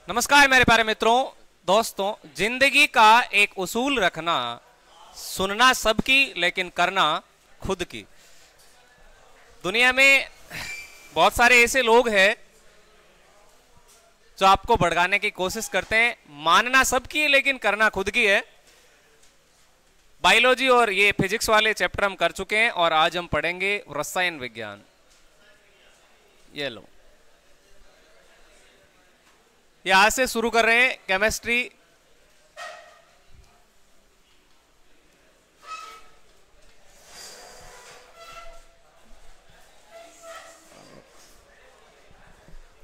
नमस्कार मेरे प्यारे मित्रों, दोस्तों। जिंदगी का एक उसूल रखना, सुनना सबकी लेकिन करना खुद की। दुनिया में बहुत सारे ऐसे लोग हैं जो आपको भड़काने की कोशिश करते हैं। मानना सबकी है लेकिन करना खुद की है। बायोलॉजी और ये फिजिक्स वाले चैप्टर हम कर चुके हैं और आज हम पढ़ेंगे रसायन विज्ञान। ये लो, ये आज से शुरू कर रहे हैं केमिस्ट्री।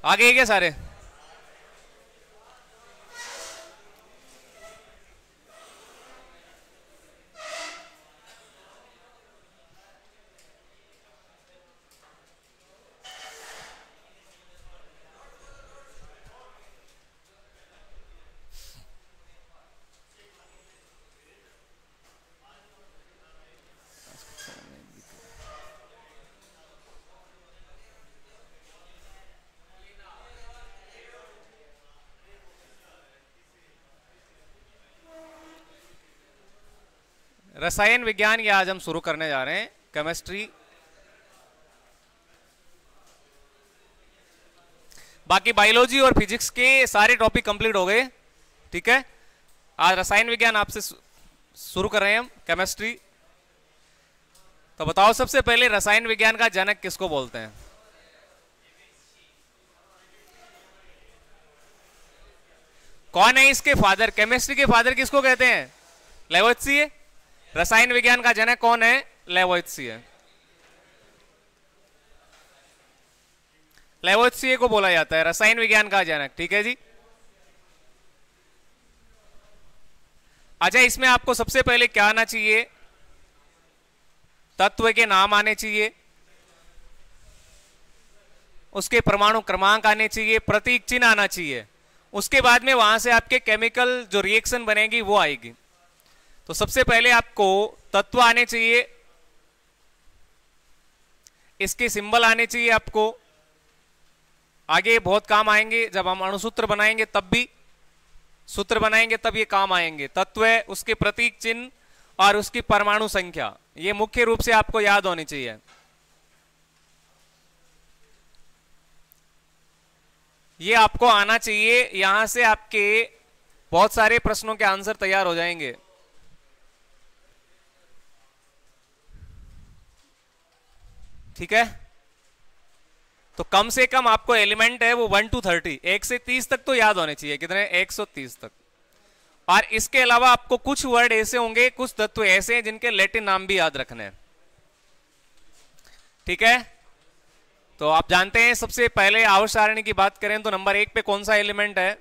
आगे क्या सारे? रसायन विज्ञान ये आज हम शुरू करने जा रहे हैं। केमिस्ट्री, बाकी बायोलॉजी और फिजिक्स के सारे टॉपिक कंप्लीट हो गए। ठीक है, आज रसायन विज्ञान आपसे शुरू कर रहे हैं हम, केमिस्ट्री। तो बताओ सबसे पहले रसायन विज्ञान का जनक किसको बोलते हैं? कौन है इसके फादर? केमिस्ट्री के फादर किसको कहते हैं? लेवोइत्सिए। रसायन विज्ञान का जनक कौन है? लेवोइत्सिए। लेवोइत्सिए को बोला जाता है रसायन विज्ञान का जनक। ठीक है जी। अच्छा, इसमें आपको सबसे पहले क्या आना चाहिए? तत्व के नाम आने चाहिए, उसके परमाणु क्रमांक आने चाहिए, प्रतीक चिन्ह आना चाहिए। उसके बाद में वहां से आपके केमिकल जो रिएक्शन बनेगी वो आएगी। तो सबसे पहले आपको तत्व आने चाहिए, इसके सिंबल आने चाहिए आपको। आगे बहुत काम आएंगे, जब हम अणुसूत्र बनाएंगे तब भी, सूत्र बनाएंगे तब ये काम आएंगे। तत्व, उसके प्रतीक चिन्ह और उसकी परमाणु संख्या, ये मुख्य रूप से आपको याद होनी चाहिए। ये आपको आना चाहिए। यहां से आपके बहुत सारे प्रश्नों के आंसर तैयार हो जाएंगे। ठीक है, तो कम से कम आपको एलिमेंट है वो 1 to 30, 1 से 30 तक तो याद होने चाहिए। कितने? 130 तक। और इसके अलावा आपको कुछ वर्ड ऐसे होंगे, कुछ तत्व ऐसे हैं जिनके लैटिन नाम भी याद रखने हैं। ठीक है, तो आप जानते हैं सबसे पहले आवर्त सारणी की बात करें तो नंबर 1 पे कौन सा एलिमेंट है?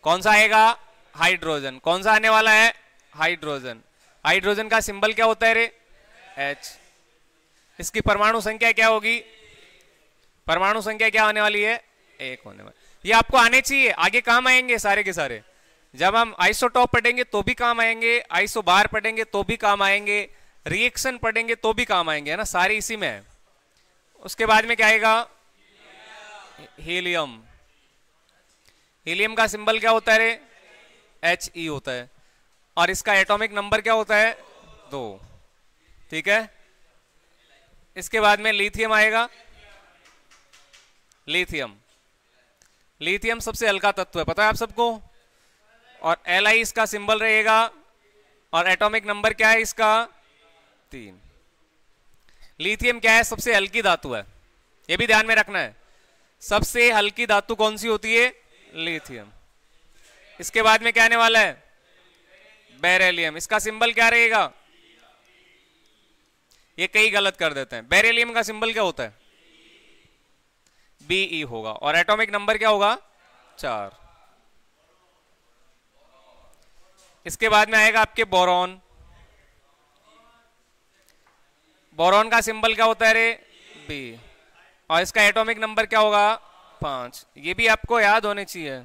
कौन सा आएगा? हाइड्रोजन। कौन सा आने वाला है? हाइड्रोजन। हाइड्रोजन का सिंबल क्या होता है रे? H। इसकी परमाणु संख्या क्या होगी? परमाणु संख्या क्या होने वाली है? 1 होने वाली। ये आपको आने चाहिए, आगे काम आएंगे सारे के सारे। जब हम आइसोटॉप पढ़ेंगे तो भी काम आएंगे, आइसोबार पढ़ेंगे तो भी काम आएंगे, रिएक्शन पढ़ेंगे तो भी काम आएंगे, है ना, सारे इसी में है। उसके बाद में क्या आएगा? हीलियम। हीलियम का सिंबल क्या होता है रे? He होता है। और इसका एटॉमिक नंबर क्या होता है? 2। ठीक है, इसके बाद में लिथियम आएगा। लिथियम, लिथियम सबसे हल्का तत्व है, पता है आप सबको। और Li इसका सिंबल रहेगा। और एटॉमिक नंबर क्या है इसका? 3। लिथियम क्या है? सबसे हल्की धातु है, ये भी ध्यान में रखना है। सबसे हल्की धातु कौन सी होती है? लिथियम। इसके बाद में क्या आने वाला है? बेरिलियम। इसका सिंबल क्या रहेगा? ये कई गलत कर देते हैं। बेरिलियम का सिंबल क्या होता है? Be होगा। और एटॉमिक नंबर क्या होगा? 4। इसके बाद में आएगा आपके बोरॉन। बोरॉन का सिंबल क्या होता है रे? B। और इसका एटॉमिक नंबर क्या होगा? 5। ये भी आपको याद होने चाहिए।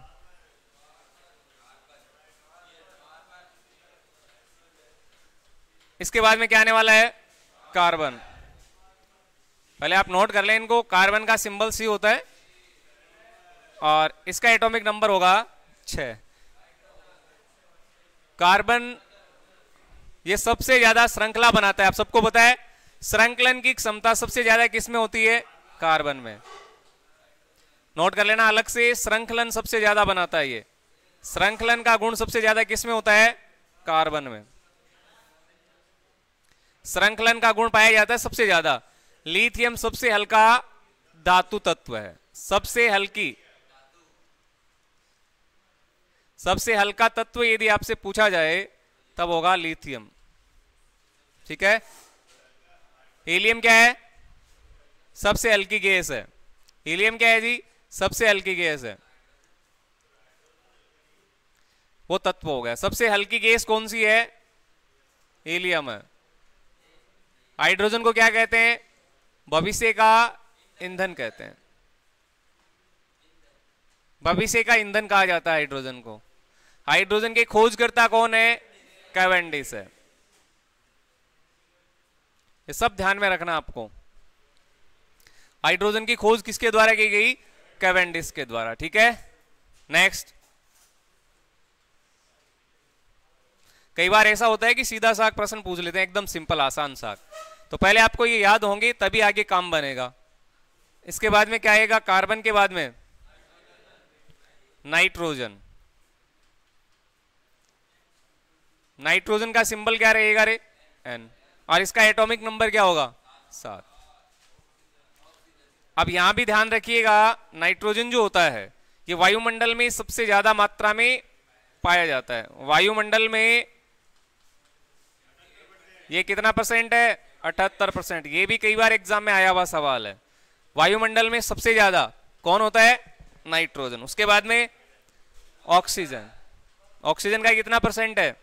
इसके बाद में क्या आने वाला है? कार्बन। पहले आप नोट कर लें इनको, कार्बन का सिंबल सी होता है और इसका एटॉमिक नंबर होगा 6। कार्बन ये सबसे ज्यादा श्रृंखला बनाता है, आप सबको पता है श्रृंखलन की क्षमता सबसे ज्यादा किसमें होती है? कार्बन में। नोट कर लेना अलग से, श्रृंखलन सबसे ज्यादा बनाता है ये। श्रृंखलन का गुण सबसे ज्यादा किसमें होता है? कार्बन में। श्रृंखलन का गुण पाया जाता है सबसे ज्यादा। लिथियम सबसे हल्का धातु तत्व है, सबसे हल्का तत्व यदि आपसे पूछा जाए तब होगा लिथियम। ठीक है। हीलियम क्या है? सबसे हल्की गैस है। हीलियम क्या है जी? सबसे हल्की गैस है, वो तत्व हो गया। सबसे हल्की गैस कौन सी है? हीलियम है। हाइड्रोजन को क्या कहते हैं? भविष्य का ईंधन कहते हैं। भविष्य का ईंधन कहा जाता है हाइड्रोजन को। हाइड्रोजन के खोजकर्ता कौन है? कैवेंडिश है। ये सब ध्यान में रखना आपको। हाइड्रोजन की खोज किसके द्वारा की गई? कैवेंडिश के द्वारा। ठीक है। नेक्स्ट, कई बार ऐसा होता है कि सीधा साग प्रश्न पूछ लेते हैं, एकदम सिंपल आसान साग, तो पहले आपको ये याद होंगे तभी आगे काम बनेगा। इसके बाद में क्या आएगा? कार्बन के बाद में नाइट्रोजन। नाइट्रोजन का सिंबल क्या रहेगा रे? N। और इसका एटॉमिक नंबर क्या होगा? 7। अब यहां भी ध्यान रखिएगा, नाइट्रोजन जो होता है ये वायुमंडल में सबसे ज्यादा मात्रा में पाया जाता है। वायुमंडल में ये कितना परसेंट है? 78%। ये भी कई बार एग्जाम में आया हुआ सवाल है। वायुमंडल में सबसे ज्यादा कौन होता है? नाइट्रोजन। उसके बाद में ऑक्सीजन। ऑक्सीजन का कितना परसेंट है?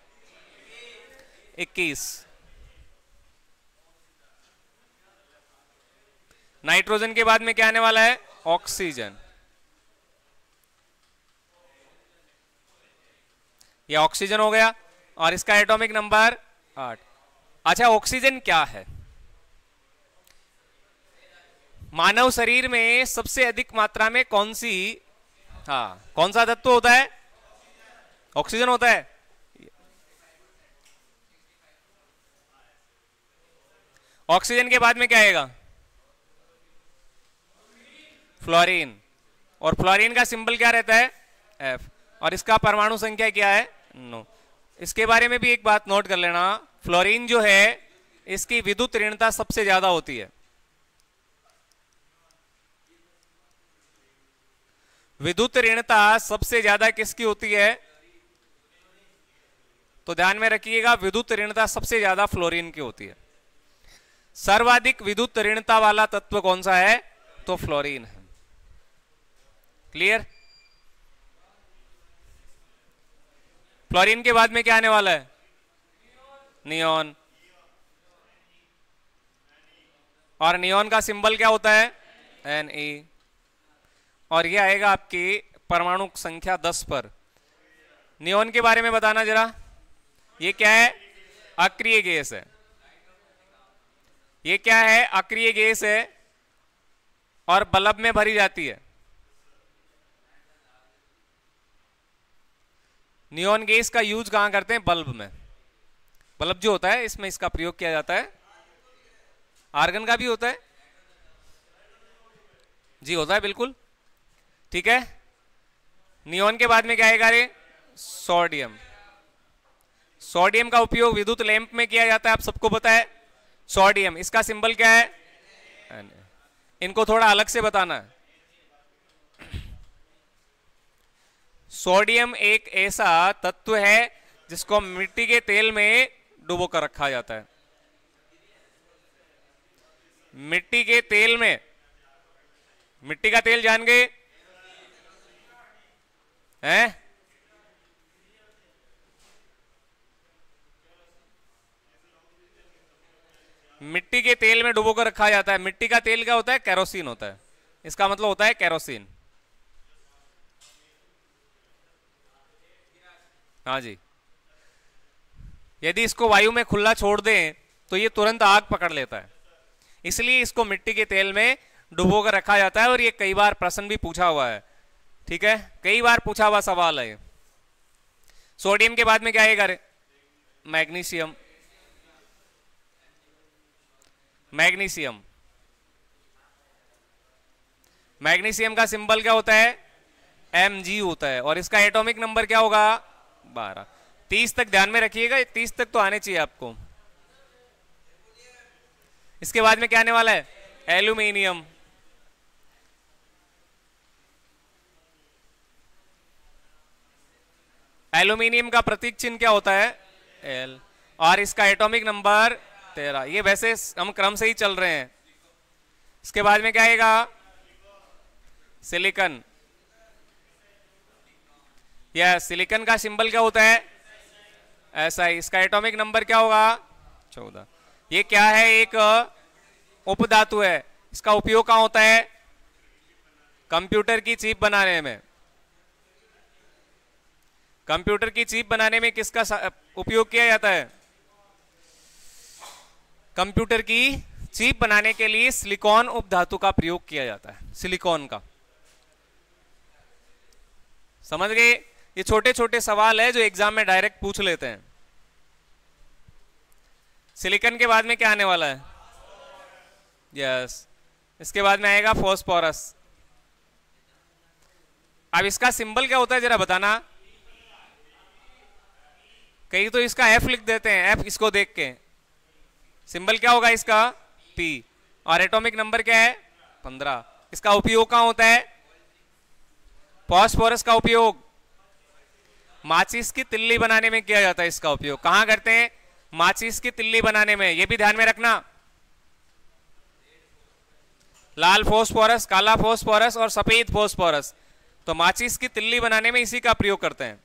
21। नाइट्रोजन के बाद में क्या आने वाला है? ऑक्सीजन। ये ऑक्सीजन हो गया और इसका एटॉमिक नंबर 8। अच्छा, ऑक्सीजन क्या है? मानव शरीर में सबसे अधिक मात्रा में कौन सा तत्व होता है? ऑक्सीजन होता है। ऑक्सीजन के बाद में क्या आएगा? फ्लोरीन। और फ्लोरीन का सिंबल क्या रहता है? F। और इसका परमाणु संख्या क्या है? 9। इसके बारे में भी एक बात नोट कर लेना, फ्लोरीन जो है इसकी विद्युत ऋणता सबसे ज्यादा होती है। विद्युत ऋणता सबसे ज्यादा किसकी होती है? तो ध्यान में रखिएगा, विद्युत ऋणता सबसे ज्यादा फ्लोरीन की होती है। सर्वाधिक विद्युत ऋणता वाला तत्व कौन सा है? तो फ्लोरीन है। क्लियर? फ्लोरीन के बाद में क्या आने वाला है? नियॉन। और नियॉन का सिंबल क्या होता है? Na। और ये आएगा आपकी परमाणु संख्या 10 पर। नियॉन के बारे में बताना जरा, ये क्या है? अक्रिय गैस है। ये क्या है? अक्रिय गैस है और बल्ब में भरी जाती है। नियॉन गैस का यूज कहां करते हैं? बल्ब में। बल्ब जो होता है इसमें इसका प्रयोग किया जाता है। आर्गन का भी होता है जी, होता है बिल्कुल। ठीक है। नियॉन के बाद में क्या आएगा रे? सोडियम। सोडियम का उपयोग विद्युत लैंप में किया जाता है, आप सबको पता है। सोडियम, इसका सिंबल क्या है? Na। इनको थोड़ा अलग से बताना है। सोडियम एक ऐसा तत्व है जिसको मिट्टी के तेल में डुबो कर रखा जाता है। मिट्टी के तेल में, मिट्टी का तेल जान गए हैं? मिट्टी के तेल में डुबो कर रखा जाता है। मिट्टी का तेल क्या होता है? केरोसिन होता है। इसका मतलब होता है केरोसिन। हाँ जी। यदि इसको वायु में खुला छोड़ दें तो ये तुरंत आग पकड़ लेता है, इसलिए इसको मिट्टी के तेल में डुबो कर रखा जाता है। और ये कई बार प्रश्न भी पूछा हुआ है, ठीक है, कई बार पूछा हुआ सवाल है। सोडियम के बाद में क्या आएगा? मैग्नीशियम। मैग्नीशियम, मैग्नीशियम का सिंबल क्या होता है? Mg होता है। और इसका एटॉमिक नंबर क्या होगा? 12। 30 तक ध्यान में रखिएगा, 30 तक तो आने चाहिए आपको। इसके बाद में क्या आने वाला है? एल्यूमिनियम। एल्यूमिनियम का प्रतीक चिन्ह क्या होता है? L। और इसका एटॉमिक नंबर 13। ये वैसे हम क्रम से ही चल रहे हैं। इसके बाद में क्या आएगा? सिलिकॉन। यस, सिलिकॉन का सिंबल क्या होता है? SI। इसका एटॉमिक नंबर क्या होगा? 14। ये क्या है? एक उपधातु है। इसका उपयोग कहां होता है? कंप्यूटर की चिप बनाने में। कंप्यूटर की चिप बनाने में किसका उपयोग किया जाता है? कंप्यूटर की चिप बनाने के लिए सिलिकॉन उपधातु का प्रयोग किया जाता है, सिलिकॉन का। समझ गए? ये छोटे छोटे सवाल है जो एग्जाम में डायरेक्ट पूछ लेते हैं। सिलिकॉन के बाद में क्या आने वाला है? यस, इसके बाद में आएगा फॉस्फोरस। अब इसका सिंबल क्या होता है जरा बताना। कई तो इसका F लिख देते हैं, F इसको देख के। सिंबल क्या होगा इसका? P। और एटॉमिक नंबर क्या है? 15। इसका उपयोग कहां होता है? फॉस्फोरस का उपयोग माचिस की तिल्ली बनाने में किया जाता है। इसका उपयोग कहां करते हैं? माचिस की तिल्ली बनाने में। यह भी ध्यान में रखना। लाल फॉस्फोरस, काला फॉस्फोरस और सफेद फॉस्फोरस, तो माचिस की तिल्ली बनाने में इसी का प्रयोग करते हैं।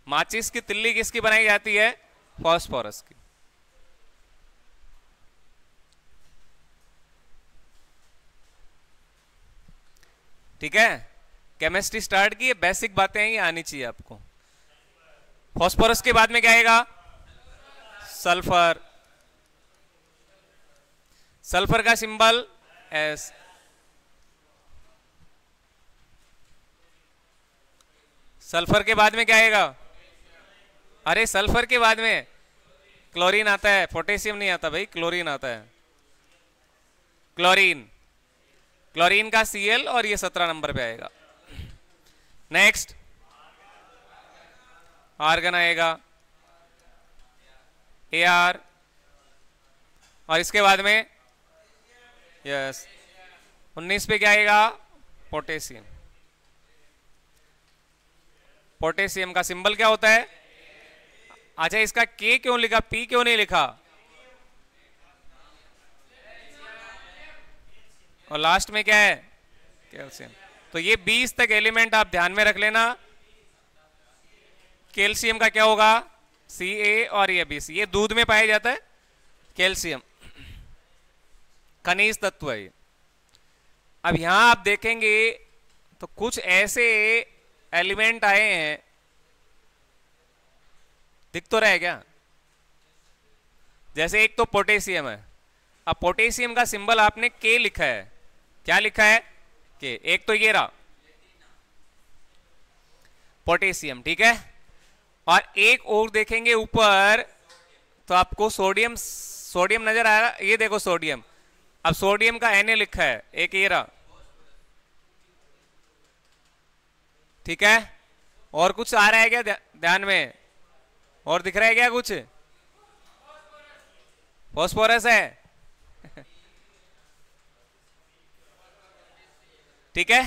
माचिस की तिल्ली किसकी बनाई जाती है? फॉस्फोरस की। ठीक है, केमिस्ट्री स्टार्ट की, बेसिक बातें हैं, ये आनी चाहिए आपको। फॉस्फोरस के बाद में क्या आएगा? सल्फर। सल्फर का सिंबल S। सल्फर के बाद में क्या आएगा? अरे सल्फर के बाद में क्लोरीन आता है, पोटेशियम नहीं आता भाई, क्लोरीन आता है। क्लोरीन, क्लोरीन का Cl और ये 17 नंबर पे आएगा। नेक्स्ट आर्गन आएगा, Ar। और इसके बाद में यस 19 पे क्या आएगा? पोटेशियम। पोटेशियम का सिंबल क्या होता है? अच्छा, इसका K क्यों लिखा, P क्यों नहीं लिखा? और लास्ट में क्या है? कैल्शियम। तो ये 20 तक एलिमेंट आप ध्यान में रख लेना। कैल्शियम का क्या होगा? Ca और ये BC। ये दूध में पाया जाता है कैल्शियम, खनिज तत्व है। अब यहां आप देखेंगे तो कुछ ऐसे एलिमेंट आए हैं, दिख तो रहा है क्या? जैसे एक तो पोटेशियम है। अब पोटेशियम का सिंबल आपने K लिखा है। क्या लिखा है? K। एक तो ये रहा पोटेशियम, ठीक है। और एक और देखेंगे ऊपर तो आपको सोडियम, सोडियम नजर आ रहा है। ये देखो सोडियम। अब सोडियम का Na लिखा है, एक ये रहा, ठीक है। और कुछ आ रहा है क्या ध्यान में? और दिख रहा है क्या कुछ? फॉस्फोरस है ठीक है।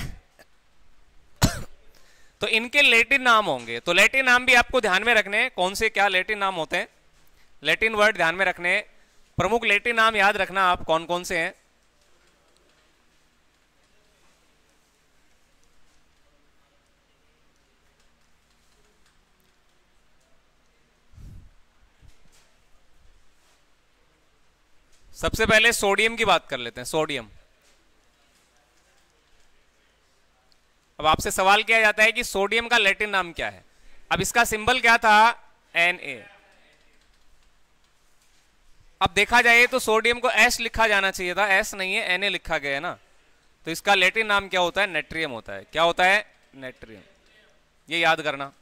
तो इनके लैटिन नाम होंगे, तो लैटिन नाम भी आपको ध्यान में रखने। कौन से क्या लैटिन नाम होते हैं? लैटिन वर्ड ध्यान में रखने, प्रमुख लैटिन नाम याद रखना आप कौन कौन से हैं। सबसे पहले सोडियम की बात कर लेते हैं। सोडियम, अब आपसे सवाल किया जाता है कि सोडियम का लैटिन नाम क्या है। अब इसका सिंबल क्या था? Na। अब देखा जाए तो सोडियम को एस लिखा जाना चाहिए था, एस नहीं है, Na लिखा गया है ना, तो इसका लैटिन नाम क्या होता है? नेट्रियम होता है। क्या होता है? नेट्रियम। ये याद करना,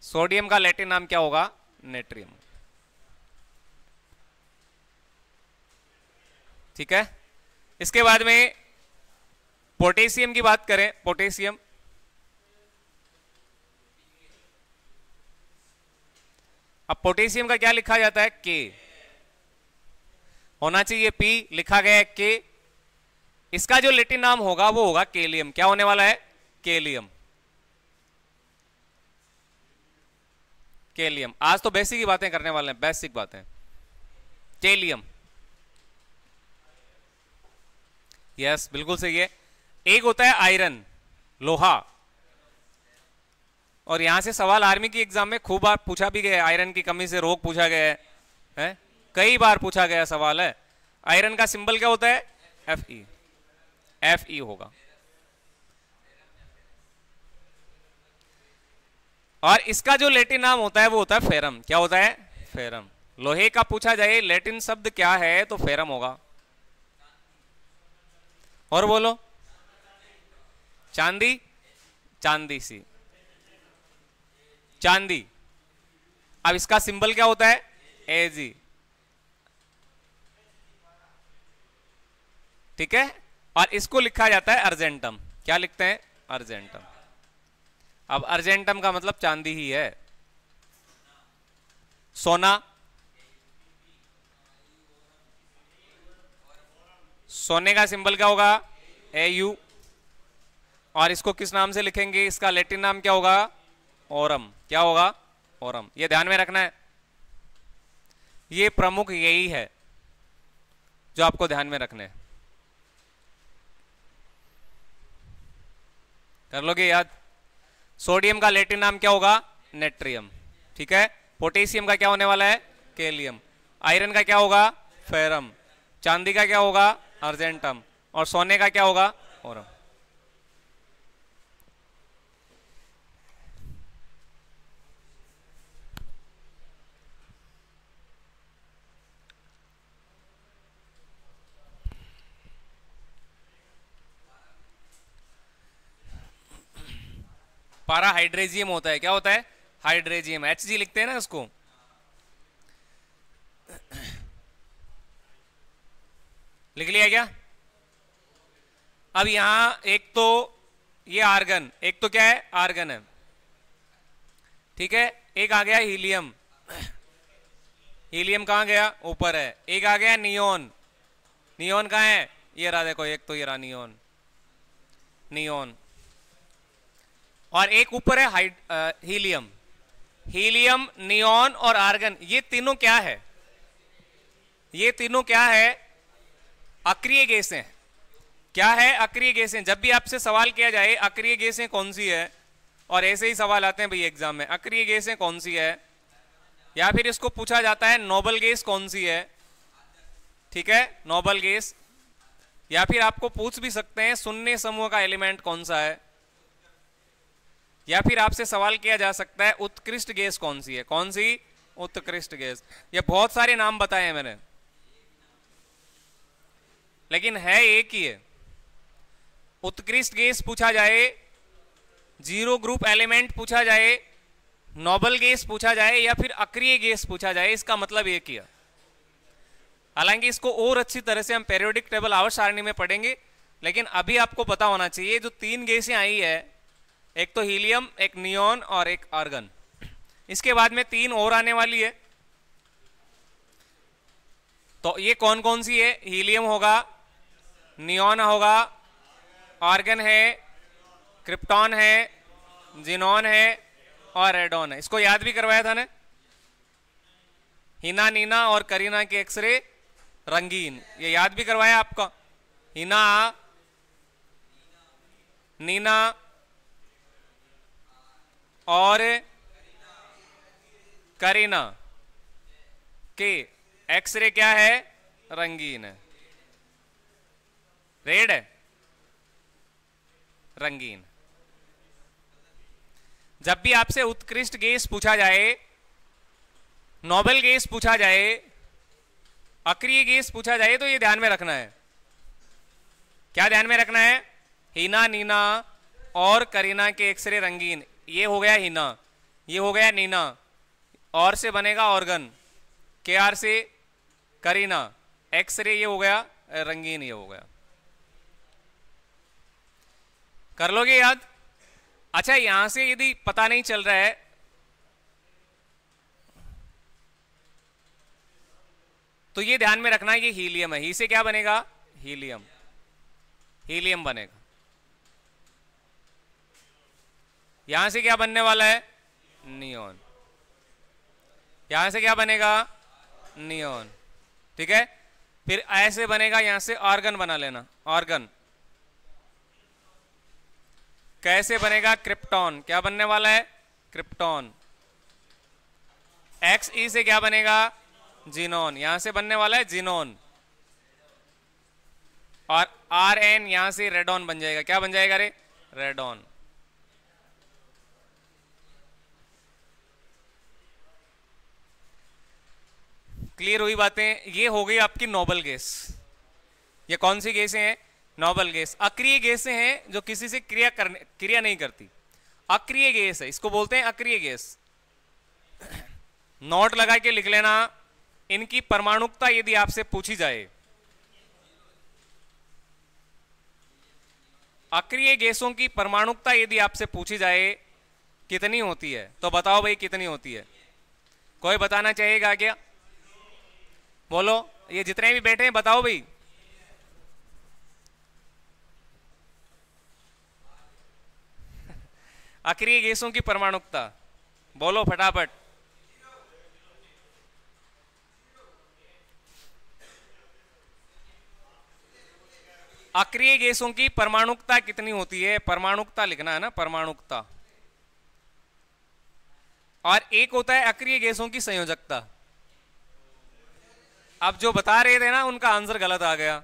सोडियम का लैटिन नाम क्या होगा? नेट्रियम। ठीक है। इसके बाद में पोटेशियम की बात करें, पोटेशियम, अब पोटेशियम का क्या लिखा जाता है? के, होना चाहिए पी, लिखा गया है के। इसका जो लैटिन नाम होगा वो होगा केलियम। क्या होने वाला है? केलियम। केलियम। आज तो बेसिक ही बातें करने वाले हैं, बेसिक बातें। केलियम, यस बिल्कुल सही है। एक होता है आयरन, लोहा, और यहां से सवाल आर्मी की एग्जाम में खूब बार पूछा भी गया है, आयरन की कमी से रोग पूछा गया है? कई बार पूछा गया सवाल है। आयरन का सिंबल क्या होता है? Fe, Fe होगा। और इसका जो लैटिन नाम होता है वो होता है फेरम। क्या होता है? फेरम। लोहे का पूछा जाए लैटिन शब्द क्या है तो फेरम होगा। और बोलो, चांदी, चांदी सी, चांदी। अब इसका सिंबल क्या होता है? Ag। ठीक है। और इसको लिखा जाता है अर्जेंटम। क्या लिखते हैं? अर्जेंटम। अब अर्जेंटम का मतलब चांदी ही है। सोना, सोने का सिंबल क्या होगा? Au। और इसको किस नाम से लिखेंगे? इसका लैटिन नाम क्या होगा? ओरम। क्या होगा? ओरम। ये ध्यान में रखना है, ये प्रमुख यही है जो आपको ध्यान में रखना है। कर लोगे याद? सोडियम का लैटिन नाम क्या होगा? नेट्रियम। ठीक है। पोटेशियम का क्या होने वाला है? केलियम। आयरन का क्या होगा? फेरम। चांदी का क्या होगा? अर्जेंटम। और सोने का क्या होगा? ओरम। पारा हाइड्रेजियम होता है। क्या होता है? हाइड्रेजियम। Hg लिखते हैं ना इसको। लिख लिया क्या? अब यहां एक तो ये आर्गन, एक तो क्या है? आर्गन है। ठीक है। एक आ गया हीलियम, हीलियम कहां गया? ऊपर है। एक आ गया नियोन, नियोन कहां है? ये रहा, देखो एक तो ये रहा नियोन, नियोन। और एक ऊपर है हीलियम। हीलियम, नियोन और आर्गन, ये तीनों क्या है? ये तीनों क्या है? अक्रिय गैसें। क्या है? अक्रिय गैसें। जब भी आपसे सवाल किया जाए अक्रिय गैसें कौन सी है, और ऐसे ही सवाल आते हैं भाई एग्जाम में, अक्रिय गैसें कौन सी है, या फिर इसको पूछा जाता है नोबल गैस कौन सी है। ठीक है, नोबल गैस। या फिर आपको पूछ भी सकते हैं शून्य समूह का एलिमेंट कौन सा है, या फिर आपसे सवाल किया जा सकता है उत्कृष्ट गैस कौन सी है। कौन सी? उत्कृष्ट गैस। ये बहुत सारे नाम बताए हैं मैंने, लेकिन है एक ही है। उत्कृष्ट गैस पूछा जाए, जीरो ग्रुप एलिमेंट पूछा जाए, नोबल गैस पूछा जाए, या फिर अक्रिय गैस पूछा जाए, इसका मतलब एक ही है। हालांकि इसको और अच्छी तरह से हम पेरियोडिक टेबल आवर्त सारणी में पढ़ेंगे, लेकिन अभी आपको पता होना चाहिए जो तीन गैसें आई है, एक तो हीलियम, एक नियोन और एक आर्गन। इसके बाद में तीन और आने वाली है। तो ये कौन कौन सी है? हीलियम होगा, नियोन होगा, आर्गन है, क्रिप्टॉन है, जिनॉन है और रेडॉन है। इसको याद भी करवाया था ना, हिना, नीना और करीना के एक्सरे रंगीन, ये याद भी करवाया आपका। हिना, नीना और करीना के एक्सरे क्या है? रंगीन है। रेड है, रंगीन। जब भी आपसे उत्कृष्ट गैस पूछा जाए, नोबेल गैस पूछा जाए, अक्रिय गैस पूछा जाए तो ये ध्यान में रखना है। क्या ध्यान में रखना है? हीना, नीना और करीना के एक्सरे रंगीन। ये हो गया हीना, ये हो गया नीना, और से बनेगा ऑर्गन, के आर से करीना, एक्सरे ये हो गया रंगीन, ये हो गया। कर लोगे याद? अच्छा, यहां से यदि पता नहीं चल रहा है तो ये ध्यान में रखना, ये हीलियम है। ही से क्या बनेगा? हीलियम, हीलियम बनेगा। यहां से क्या बनने वाला है? नियॉन। यहां से क्या बनेगा? नियॉन। ठीक है, फिर ऐसे बनेगा, यहां से ऑर्गन बना लेना, ऑर्गन। कैसे बनेगा? क्रिप्टॉन। क्या बनने वाला है? क्रिप्टॉन। एक्स ई से क्या बनेगा? जीनोन। यहां से बनने वाला है जीनोन। और आर एन यहां से रेडॉन बन जाएगा। क्या बन जाएगा रे? रेडॉन। क्लियर हुई बातें? ये हो गई आपकी नोबल गैस। ये कौन सी गैसें हैं? Noble gas. अक्रिय गैसें हैं जो किसी से क्रिया नहीं करती, अक्रिय गैस है, इसको बोलते हैं अक्रिय गैस। नोट लगा के लिख लेना, इनकी परमाणुकता यदि आपसे पूछी जाए, अक्रिय गैसों की परमाणुकता यदि आपसे पूछी जाए कितनी होती है, तो बताओ भाई कितनी होती है? कोई बताना चाहेगा क्या? बोलो, ये जितने भी बैठे हैं बताओ भाई। अक्रिय गैसों की परमाणुकता बोलो फटाफट। अक्रिय गैसों की परमाणुकता कितनी होती है? परमाणुकता लिखना है ना, परमाणुकता। और एक होता है अक्रिय गैसों की संयोजकता। अब जो बता रहे थे ना उनका आंसर गलत आ गया।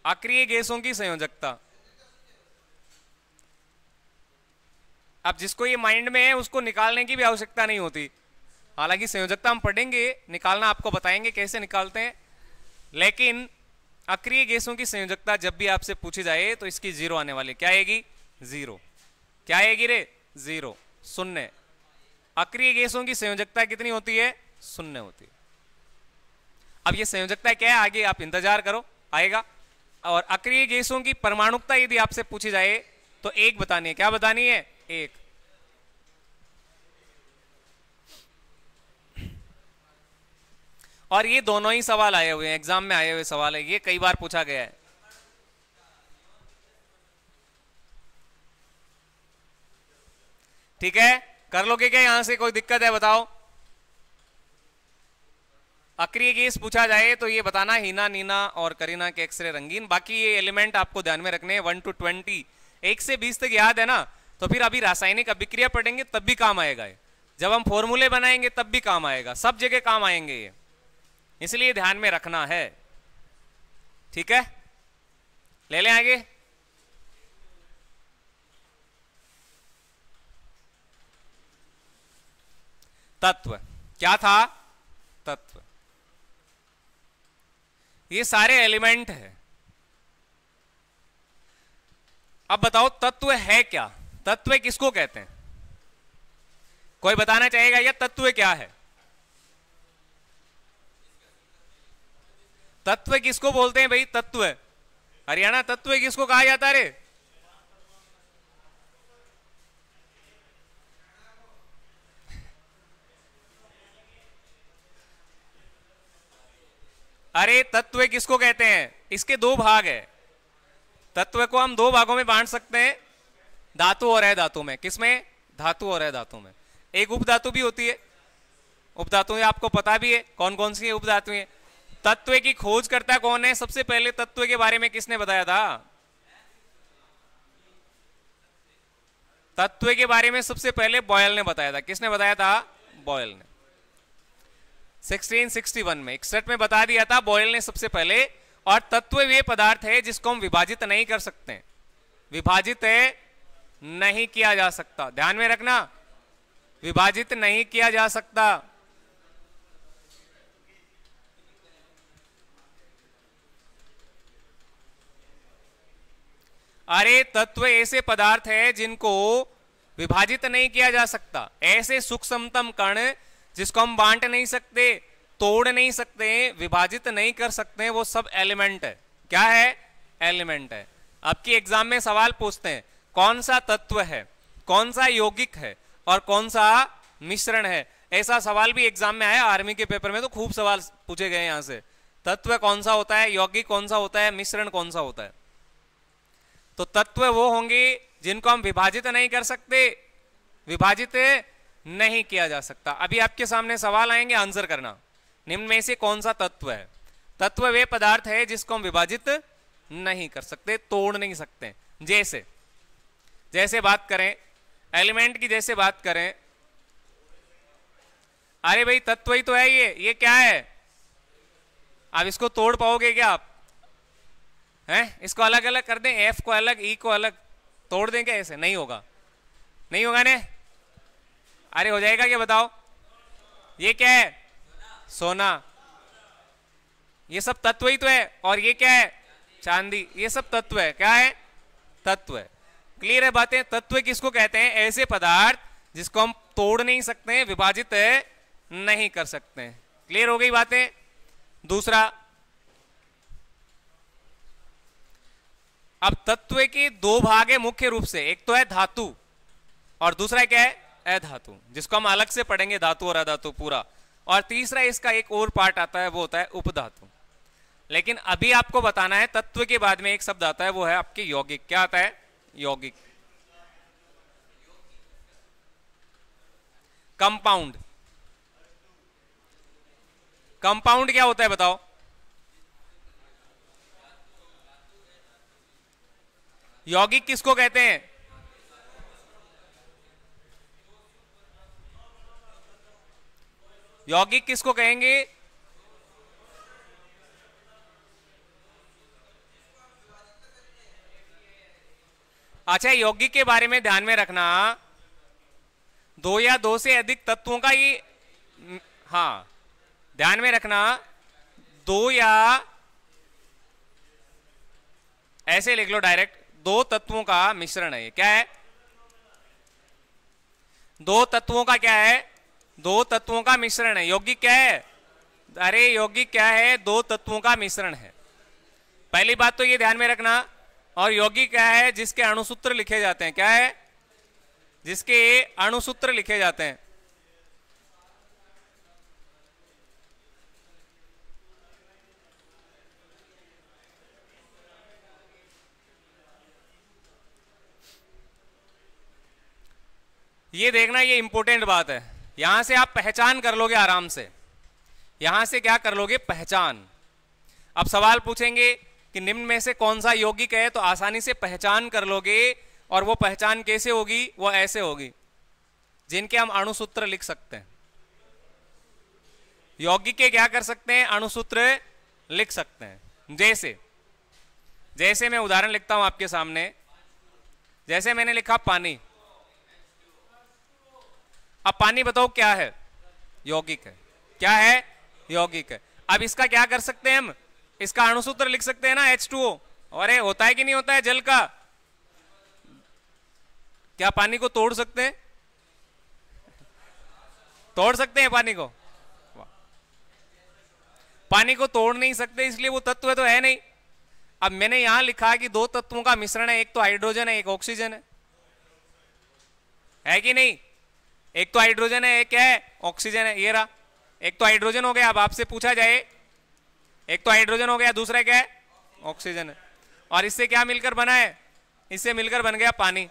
अक्रिय गैसों की संयोजकता, अब जिसको ये माइंड में है उसको निकालने की भी आवश्यकता नहीं होती। हालांकि संयोजकता हम पढ़ेंगे, निकालना आपको बताएंगे कैसे निकालते हैं। लेकिन अक्रिय गैसों की संयोजकता जब भी आपसे पूछी जाए तो इसकी जीरो आने वाली। क्या आएगी? जीरो। क्या आएगी रे? जीरो, शून्य। अक्रिय गैसों की संयोजकता कितनी होती है? शून्य होती है। अब ये संयोजकता क्या है आगे आप इंतजार करो, आएगा। और अक्रिय गैसों की परमाणुकता यदि आपसे पूछी जाए तो एक बतानी है। क्या बतानी है? एक। और ये दोनों ही सवाल आए हुए हैं, एग्जाम में आए हुए सवाल है, ये कई बार पूछा गया है। ठीक है, कर लोगे क्या? यहां से कोई दिक्कत है बताओ? अक्रिय गैस पूछा जाए तो ये बताना हीना, नीना और करीना के एक्सरे रंगीन। बाकी ये एलिमेंट आपको ध्यान में रखने हैं 1 to 20, 1 से 20 तक याद है ना, तो फिर अभी रासायनिक अभिक्रिया पढ़ेंगे तब भी काम आएगा ये। जब हम फॉर्मूले बनाएंगे तब भी काम आएगा, सब जगह काम आएंगे ये, इसलिए ध्यान में रखना है। ठीक है, ले लें आगे। तत्व क्या था? तत्व ये सारे एलिमेंट है। अब बताओ तत्व है क्या? तत्व किसको कहते हैं? कोई बताना चाहेगा या तत्व क्या है? तत्व किसको बोलते हैं भाई? तत्व, हरियाणा तत्व किसको कहा जाता रे? अरे तत्व किसको कहते हैं? इसके दो भाग है। तत्व को हम दो भागों में बांट सकते हैं, धातु और अधातु में। किसमें? धातु और अधातु में। एक उपधातु भी होती है। उपधातु आपको पता भी है कौन कौन सी उपधातु है। तत्व की खोज करता कौन है? सबसे पहले तत्व के बारे में किसने बताया था? तत्व के बारे में सबसे पहले बॉयल ने बताया था। किसने बताया था? बॉयल ने 1661 में, 61 में बता दिया था बॉयल ने सबसे पहले। और तत्व वे पदार्थ है जिसको हम विभाजित नहीं कर सकते, विभाजित नहीं किया जा सकता। ध्यान में रखना, विभाजित नहीं किया जा सकता। अरे तत्व ऐसे पदार्थ है जिनको विभाजित नहीं किया जा सकता, ऐसे सूक्ष्मतम कण जिसको हम बांट नहीं सकते, तोड़ नहीं सकते, विभाजित नहीं कर सकते, वो सब एलिमेंट है। क्या है? एलिमेंट है। आपकी एग्जाम में सवाल पूछते हैं कौन सा तत्व है, कौन सा यौगिक है और कौन सा मिश्रण है। ऐसा सवाल भी एग्जाम में आया, आर्मी के पेपर में तो खूब सवाल पूछे गए यहां से। तत्व कौन सा होता है, यौगिक कौन सा होता है, मिश्रण कौन सा होता है। तो तत्व वो होंगे जिनको हम विभाजित नहीं कर सकते, विभाजित नहीं किया जा सकता। अभी आपके सामने सवाल आएंगे, आंसर करना। निम्न में से कौन सा तत्व है? तत्व वे पदार्थ है जिसको हम विभाजित नहीं कर सकते, तोड़ नहीं सकते। जैसे जैसे बात करें एलिमेंट की, जैसे बात करें, अरे भाई तत्व ही तो है ये क्या है? अब इसको तोड़ पाओगे क्या आप? हैं? इसको अलग अलग कर दें, एफ को अलग, ई को अलग, तोड़ दें क्या? ऐसे नहीं होगा, नहीं होगा ने? अरे हो जाएगा क्या बताओ? ये क्या है? सोना। ये सब तत्व ही तो है। और ये क्या है? चांदी। ये सब तत्व है। क्या है? तत्व है। क्लियर है बातें? तत्व किसको कहते हैं? ऐसे पदार्थ जिसको हम तोड़ नहीं सकते, विभाजित नहीं कर सकते। क्लियर हो गई बातें? दूसरा, अब तत्व के दो भाग है मुख्य रूप से, एक तो है धातु और दूसरा क्या है? अधातु, जिसको हम अलग से पढ़ेंगे, धातु और अधातु पूरा। और तीसरा इसका एक और पार्ट आता है, वो होता है उपधातु। लेकिन अभी आपको बताना है तत्व के बाद में एक शब्द आता है, वो है आपके यौगिक। क्या आता है? यौगिक। कंपाउंड। कंपाउंड क्या होता है बताओ? यौगिक किसको कहते हैं? यौगिक किसको कहेंगे? अच्छा, यौगिक के बारे में ध्यान में रखना, दो या दो से अधिक तत्वों का ये, हाँ ध्यान में रखना, दो या, ऐसे लिख लो डायरेक्ट, दो तत्वों का मिश्रण है। क्या है? दो तत्वों का क्या है? दो तत्वों का मिश्रण है। यौगिक क्या है? अरे यौगिक क्या है? दो तत्वों का मिश्रण है। पहली बात तो ये ध्यान में रखना। और यौगिक क्या है? जिसके अणुसूत्र लिखे जाते हैं। क्या है? जिसके अणुसूत्र लिखे जाते हैं। ये देखना, ये इंपॉर्टेंट बात है। यहां से आप पहचान कर लोगे आराम से। यहां से क्या कर लोगे? पहचान। अब सवाल पूछेंगे कि निम्न में से कौन सा यौगिक है, तो आसानी से पहचान कर लोगे। और वो पहचान कैसे होगी? वो ऐसे होगी, जिनके हम अणुसूत्र लिख सकते हैं। यौगिक के क्या कर सकते हैं? अणुसूत्र लिख सकते हैं। जैसे जैसे मैं उदाहरण लिखता हूं आपके सामने। जैसे मैंने लिखा पानी। अब पानी बताओ क्या है? यौगिक है। क्या है? यौगिक है। अब इसका क्या कर सकते हैं हम? इसका अणुसूत्र लिख सकते हैं ना, H2O। अरे होता है कि नहीं होता है जल का? क्या पानी को तोड़ सकते हैं? तोड़ सकते हैं पानी को? पानी को तोड़ नहीं सकते, इसलिए वो तत्व तो है नहीं। अब मैंने यहां लिखा कि दो तत्वों का मिश्रण है, एक तो हाइड्रोजन है, एक ऑक्सीजन है कि नहीं? एक तो हाइड्रोजन है, एक क्या है? ऑक्सीजन है। ये रहा, एक तो हाइड्रोजन हो गया। अब आपसे पूछा जाए, एक तो हाइड्रोजन हो गया, दूसरा क्या है? ऑक्सीजन है। और इससे क्या मिलकर बना है? इससे मिलकर बन गया पानी।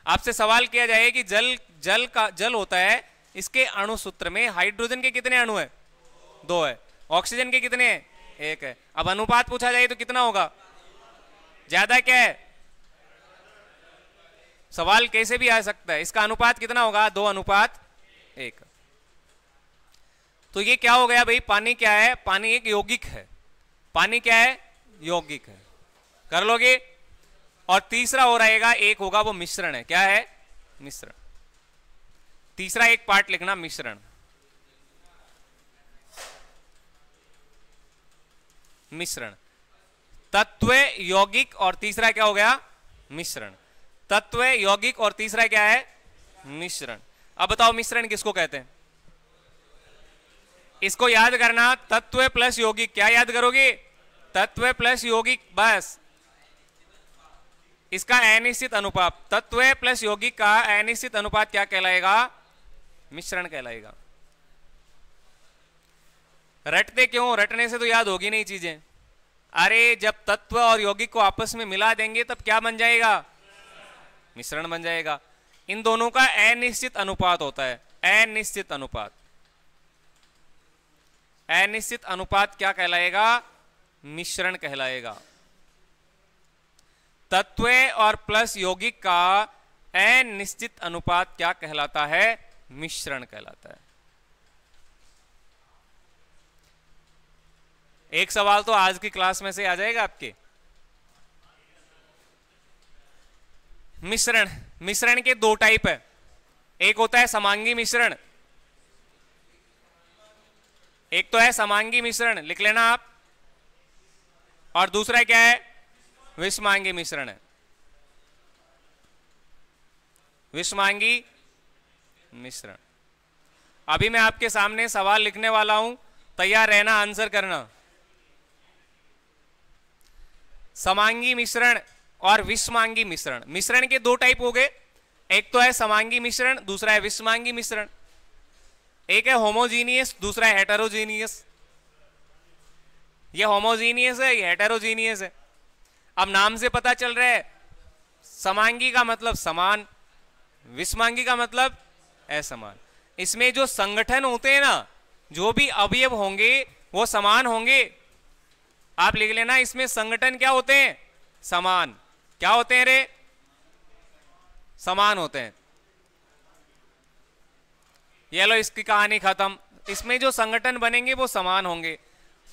आपसे सवाल किया जाए कि जल होता है, इसके अणुसूत्र में हाइड्रोजन के कितने अणु है? दो है। ऑक्सीजन के कितने हैं? एक है। अब अनुपात पूछा जाए तो कितना होगा? ज्यादा क्या है? सवाल कैसे भी आ सकता है। इसका अनुपात कितना होगा? 2:1। तो ये क्या हो गया भाई? पानी क्या है? पानी एक यौगिक है। पानी क्या है? यौगिक है। कर लोगे? और तीसरा हो रहेगा, एक होगा, वो मिश्रण है। क्या है? मिश्रण। तीसरा एक पार्ट लिखना, मिश्रण। मिश्रण। तत्व, यौगिक और तीसरा क्या हो गया? मिश्रण। तत्व, यौगिक और तीसरा क्या है? मिश्रण। अब बताओ मिश्रण किसको कहते हैं? इसको याद करना, तत्व प्लस यौगिक। क्या याद करोगे? तत्व प्लस यौगिक, बस। इसका अनिश्चित अनुपात, तत्व प्लस यौगिक का अनिश्चित अनुपात क्या कहलाएगा? मिश्रण कहलाएगा। रटते क्यों? रटने से तो याद होगी नहीं चीजें। अरे जब तत्व और यौगिक को आपस में मिला देंगे तब क्या बन जाएगा? मिश्रण बन जाएगा। इन दोनों का अनिश्चित अनुपात होता है, अनिश्चित अनुपात। अनिश्चित अनुपात क्या कहलाएगा? मिश्रण कहलाएगा। तत्व और प्लस यौगिक का अनिश्चित अनुपात क्या कहलाता है? मिश्रण कहलाता है। एक सवाल तो आज की क्लास में से आ जाएगा आपके। मिश्रण, मिश्रण के दो टाइप है। एक होता है समांगी मिश्रण, एक तो है समांगी मिश्रण, लिख लेना आप, और दूसरा क्या है? विषमांगी मिश्रण है। विषमांगी मिश्रण। अभी मैं आपके सामने सवाल लिखने वाला हूं, तैयार रहना, आंसर करना। समांगी मिश्रण और विषमांगी मिश्रण। मिश्रण के दो टाइप हो गए, एक तो है समांगी मिश्रण, दूसरा है विषमांगी मिश्रण। एक है होमोजीनियस, दूसरा है हेटेरोजीनियस। ये होमोजीनियस है, ये हेटेरोजीनियस है। अब नाम से पता चल रहा है, समांगी का मतलब समान, विषमांगी का मतलब असमान। इसमें जो संगठन होते हैं ना, जो भी अवयव होंगे वो समान होंगे। आप लिख लेना, इसमें संगठन क्या होते हैं? समान। क्या होते हैं रे? समान होते हैं। ये लो, इसकी कहानी खत्म। इसमें जो संगठन बनेंगे वो समान होंगे,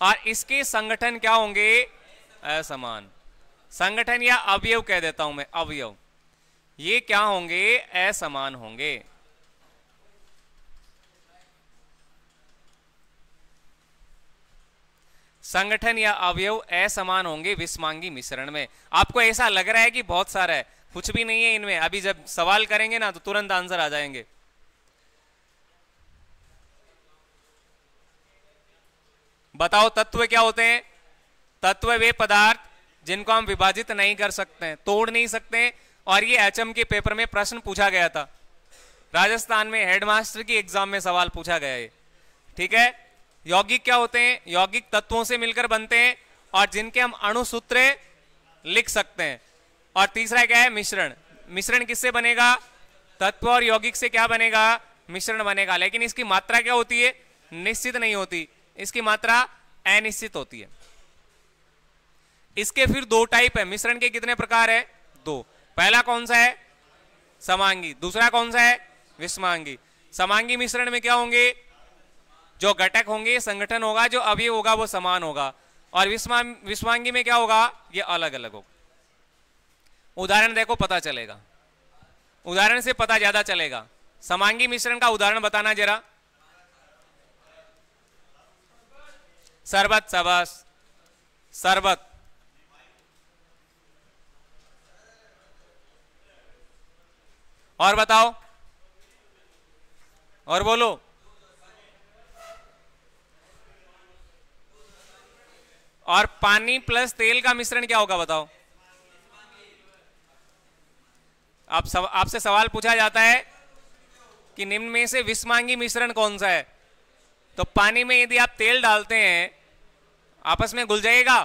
और इसके संगठन क्या होंगे? असमान। संगठन या अवयव कह देता हूं मैं, अवयव, ये क्या होंगे? असमान होंगे। संगठन या अवयव असमान होंगे विषमांगी मिश्रण में। आपको ऐसा लग रहा है कि बहुत सारा है, कुछ भी नहीं है इनमें। अभी जब सवाल करेंगे ना तो तुरंत आंसर आ जाएंगे। बताओ तत्व क्या होते हैं? तत्व वे पदार्थ जिनको हम विभाजित नहीं कर सकते हैं, तोड़ नहीं सकते। और ये एचएम के पेपर में प्रश्न पूछा गया था, राजस्थान में हेडमास्टर की एग्जाम में सवाल पूछा गया है। ठीक है। यौगिक क्या होते हैं? यौगिक तत्वों से मिलकर बनते हैं और जिनके हम अणुसूत्र लिख सकते हैं। और तीसरा क्या है? मिश्रण। मिश्रण किससे बनेगा? तत्व और यौगिक से क्या बनेगा? मिश्रण बनेगा। लेकिन इसकी मात्रा क्या होती है? निश्चित नहीं होती, इसकी मात्रा अनिश्चित होती है। इसके फिर दो टाइप है। मिश्रण के कितने प्रकार है? दो। पहला कौन सा है? समांगी। दूसरा कौन सा है? विषमांगी। समांगी मिश्रण में क्या होंगे? जो घटक होंगे, संगठन होगा, जो अवयव होगा वो समान होगा। और विषमांगी में क्या होगा? ये अलग अलग होगा। उदाहरण देखो, पता चलेगा। उदाहरण से पता ज्यादा चलेगा। समांगी मिश्रण का उदाहरण बताना जरा। शरबत, शाबाश, शरबत। और बताओ, और बोलो। और पानी प्लस तेल का मिश्रण क्या होगा? बताओ। आपसे सवाल पूछा जाता है कि निम्न में से विषमांगी मिश्रण कौन सा है? तो पानी में यदि आप तेल डालते हैं, आपस में घुल जाएगा?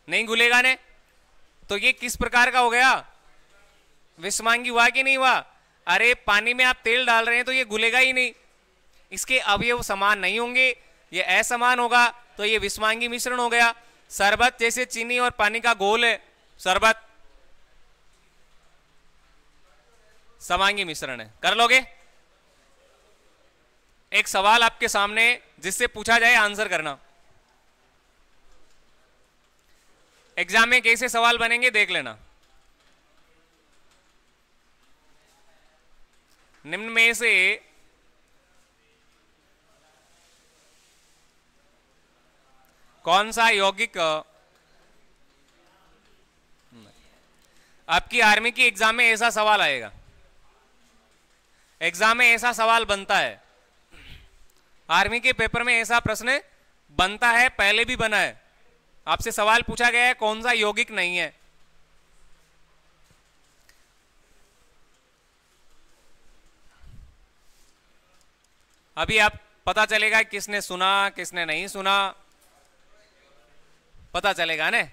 नहीं घुलेगा ने। तो ये किस प्रकार का हो गया? विषमांगी हुआ कि नहीं हुआ? अरे पानी में आप तेल डाल रहे हैं तो ये घुलेगा ही नहीं, इसके अवयव समान नहीं होंगे, ये असमान होगा, तो ये विषमांगी मिश्रण हो गया। शरबत जैसे चीनी और पानी का घोल है, शरबत समांगी मिश्रण है। कर लोगे? एक सवाल आपके सामने जिससे पूछा जाए, आंसर करना। एग्जाम में कैसे सवाल बनेंगे देख लेना। निम्न में से कौन सा यौगिक आपकी आर्मी की एग्जाम में ऐसा सवाल आएगा, एग्जाम में ऐसा सवाल बनता है, आर्मी के पेपर में ऐसा प्रश्न बनता है, पहले भी बना है। आपसे सवाल पूछा गया है कौन सा यौगिक नहीं है। अभी आप पता चलेगा किसने सुना किसने नहीं सुना, पता चलेगा ना।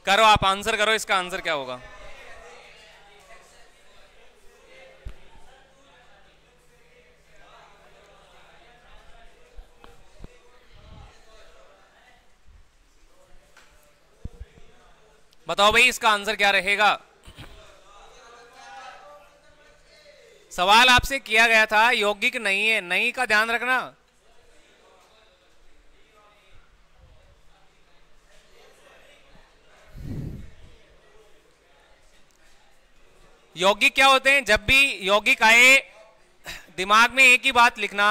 करो, आप आंसर करो, इसका आंसर क्या होगा। बताओ भाई इसका आंसर क्या रहेगा। सवाल आपसे किया गया था यौगिक नहीं है, नहीं का ध्यान रखना। यौगिक क्या होते हैं, जब भी यौगिक आए दिमाग में एक ही बात लिखना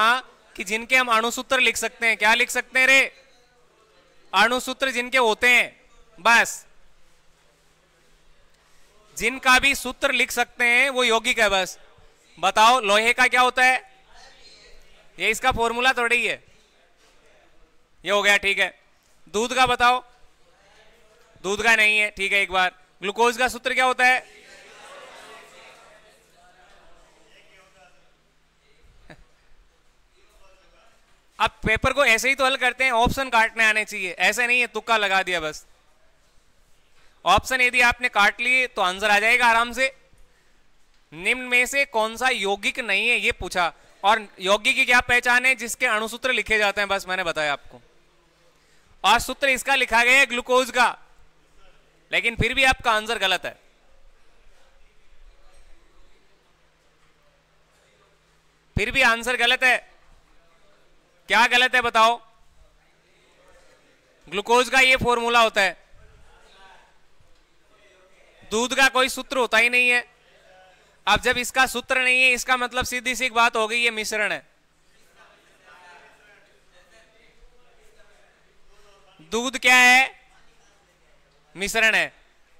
कि जिनके हम अणुसूत्र लिख सकते हैं। क्या लिख सकते हैं रे, अणुसूत्र जिनके होते हैं, बस जिनका भी सूत्र लिख सकते हैं वो यौगिक है बस। बताओ लोहे का क्या होता है, ये इसका फॉर्मूला थोड़ी है, ये हो गया ठीक है। दूध का बताओ, दूध का नहीं है ठीक है। एक बार ग्लूकोज का सूत्र क्या होता है, अब पेपर को ऐसे ही तो हल करते हैं, ऑप्शन काटने आने चाहिए, ऐसे नहीं है तुक्का लगा दिया बस। ऑप्शन यदि आपने काट लिए तो आंसर आ जाएगा आराम से। निम्न में से कौन सा यौगिक नहीं है ये पूछा, और यौगिक की क्या पहचान है, जिसके अणुसूत्र लिखे जाते हैं, बस मैंने बताया आपको। और सूत्र इसका लिखा गया है ग्लूकोज का, लेकिन फिर भी आपका आंसर गलत है। फिर भी आंसर गलत है। क्या गलत है बताओ। ग्लूकोज का ये फॉर्मूला होता है, दूध का कोई सूत्र होता ही नहीं है। अब जब इसका सूत्र नहीं है, इसका मतलब सीधी सी बात हो गई ये मिश्रण है। दूध क्या है, मिश्रण है।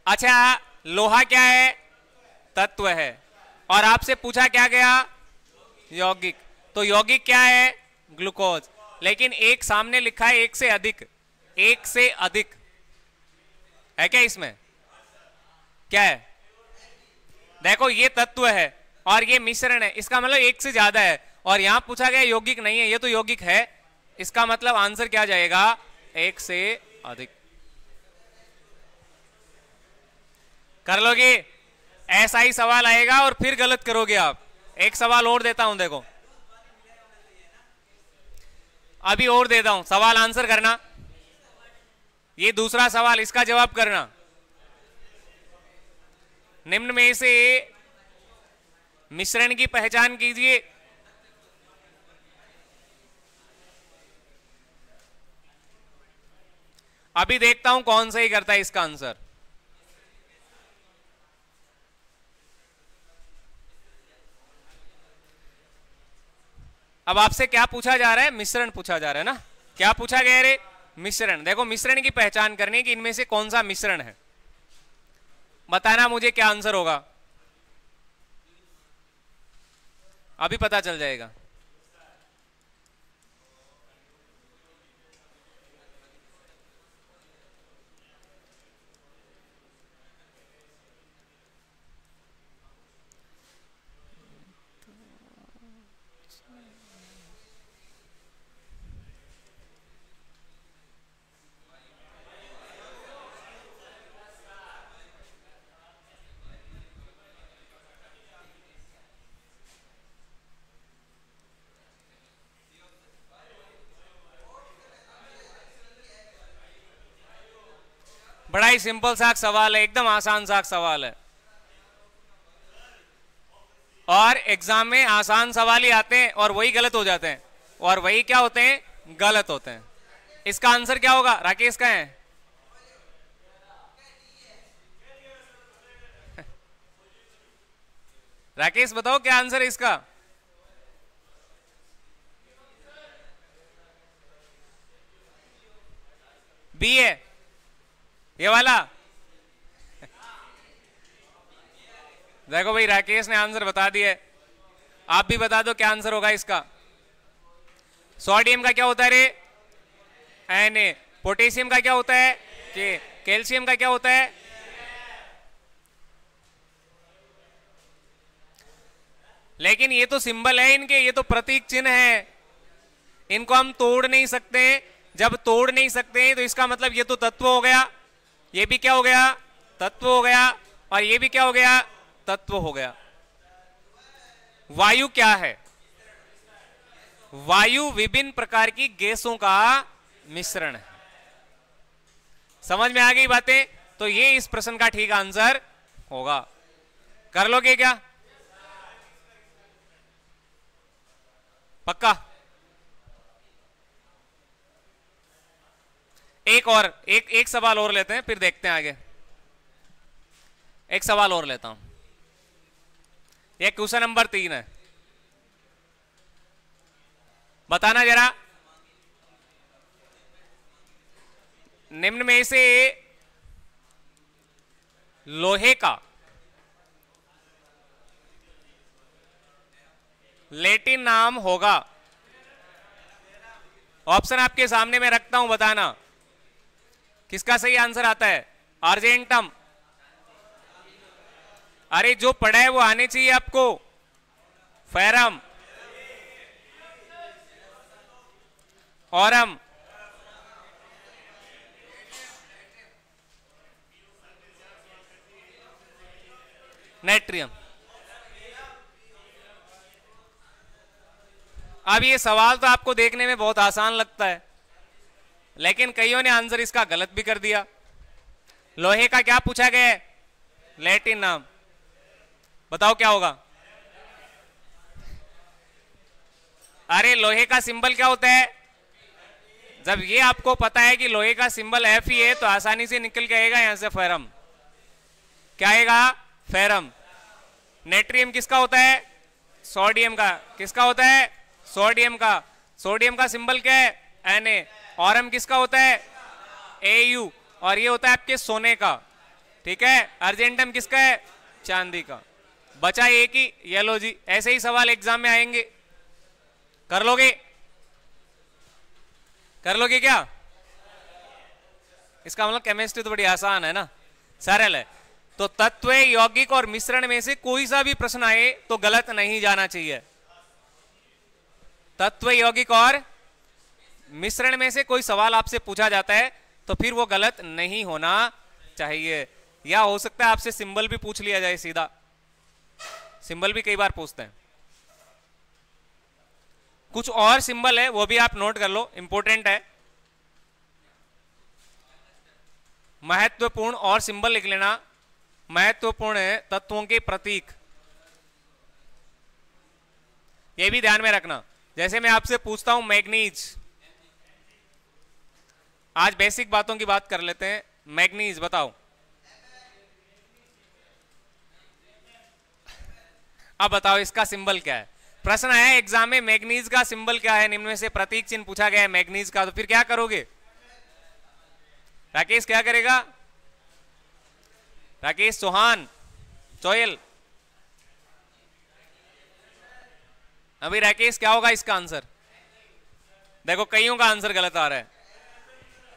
अच्छा लोहा क्या है, तत्व है। और आपसे पूछा क्या गया, यौगिक। तो यौगिक क्या है, ग्लूकोज। लेकिन एक सामने लिखा है एक से अधिक, एक से अधिक है क्या इसमें, क्या है, देखो ये तत्व है और ये मिश्रण है, इसका मतलब एक से ज्यादा है। और यहां पूछा गया यौगिक नहीं है, ये तो यौगिक है, इसका मतलब आंसर क्या जाएगा, एक से अधिक। कर लोगे, ऐसा ही सवाल आएगा और फिर गलत करोगे आप। एक सवाल और देता हूं, देखो अभी और देता हूं, सवाल आंसर करना। ये दूसरा सवाल, इसका जवाब करना। निम्न में से मिश्रण की पहचान कीजिए। अभी देखता हूं कौन सही करता है इसका आंसर। अब आपसे क्या पूछा जा रहा है, मिश्रण पूछा जा रहा है ना। क्या पूछा गया रे, मिश्रण। देखो मिश्रण की पहचान करनी है कि इनमें से कौन सा मिश्रण है, बताना मुझे क्या आंसर होगा, अभी पता चल जाएगा। बड़ा ही सिंपल सा सवाल है, एकदम आसान सा सवाल है। और एग्जाम में आसान सवाल ही आते हैं और वही गलत हो जाते हैं, और वही क्या होते हैं, गलत होते हैं। इसका आंसर क्या होगा, राकेश का है, राकेश बताओ क्या आंसर है इसका? बी है ये वाला। देखो भाई राकेश ने आंसर बता दिया, आप भी बता दो क्या आंसर होगा इसका। सोडियम का क्या होता है रे? Na। पोटेशियम का क्या होता है? K। कैल्शियम का क्या होता है? लेकिन ये तो सिंबल है इनके, ये तो प्रतीक चिन्ह है, इनको हम तोड़ नहीं सकते। जब तोड़ नहीं सकते तो इसका मतलब ये तो तत्व हो गया, ये भी क्या हो गया? तत्व हो गया, और ये भी क्या हो गया? तत्व हो गया। वायु क्या है? वायु विभिन्न प्रकार की गैसों का मिश्रण है। समझ में आ गई बातें? तो ये इस प्रश्न का ठीक आंसर होगा। कर लोगे क्या? पक्का? एक और एक सवाल और लेते हैं, फिर देखते हैं आगे। एक सवाल और लेता हूं, यह क्वेश्चन नंबर 3 है। बताना जरा, निम्न में से लोहे का लैटिन नाम होगा। ऑप्शन आपके सामने में रखता हूं, बताना किसका सही आंसर आता है। अर्जेंटम, अरे जो पढ़ा है वो आने चाहिए आपको। Ferrum, Aurum, नाइट्रियम। अब ये सवाल तो आपको देखने में बहुत आसान लगता है, लेकिन कईयों ने आंसर इसका गलत भी कर दिया। लोहे का क्या पूछा गया है? लैटिन नाम। बताओ क्या होगा? अरे लोहे का सिंबल क्या होता है? जब ये आपको पता है कि लोहे का सिंबल एफ ही है तो आसानी से निकल के आएगा यहां से फेरम। क्या आएगा? फेरम। नेट्रियम किसका होता है? सोडियम का। किसका होता है? सोडियम का। सोडियम का सिंबल क्या है? Na। औरम किसका होता है? Au। और ये होता है आपके सोने का, ठीक है। अर्जेंटम किसका है? चांदी का। बचा एक ही, येलो जी। ऐसे ही सवाल एग्जाम में आएंगे, कर लोगे? कर लोगे क्या? इसका मतलब केमिस्ट्री तो बड़ी आसान है ना, सरल है। तो तत्व, यौगिक और मिश्रण में से कोई सा भी प्रश्न आए तो गलत नहीं जाना चाहिए। तत्व, यौगिक और मिश्रण में से कोई सवाल आपसे पूछा जाता है तो फिर वो गलत नहीं होना चाहिए। या हो सकता है आपसे सिंबल भी पूछ लिया जाए सीधा, सिंबल भी कई बार पूछते हैं। कुछ और सिंबल है वो भी आप नोट कर लो, इंपॉर्टेंट है, महत्वपूर्ण और सिंबल लिख लेना। महत्वपूर्ण है तत्वों के प्रतीक, ये भी ध्यान में रखना। जैसे मैं आपसे पूछता हूं मैग्नीज, आज बेसिक बातों की बात कर लेते हैं। मैग्नीज बताओ। अब बताओ इसका सिंबल क्या है? प्रश्न आया एग्जाम में, मैग्नीज का सिंबल क्या है? निम्न में से प्रतीक चिन्ह पूछा गया है मैग्नीज का, तो फिर क्या करोगे? राकेश क्या करेगा? राकेश चौहान, चोयल। अभी राकेश क्या होगा इसका आंसर? देखो कईयों का आंसर गलत आ रहा है।